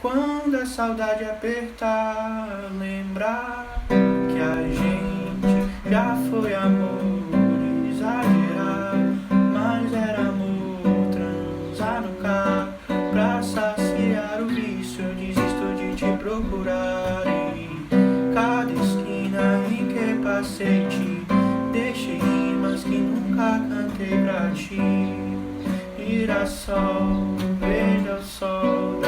Quando a saudade apertar, lembrar que a gente já foi amor exagerado, mas era amor transar no carro. Pra saciar o vício eu desisto de te procurar. Em cada esquina em que passei te deixei rimas que nunca cantei pra ti. Girassol, veja o sol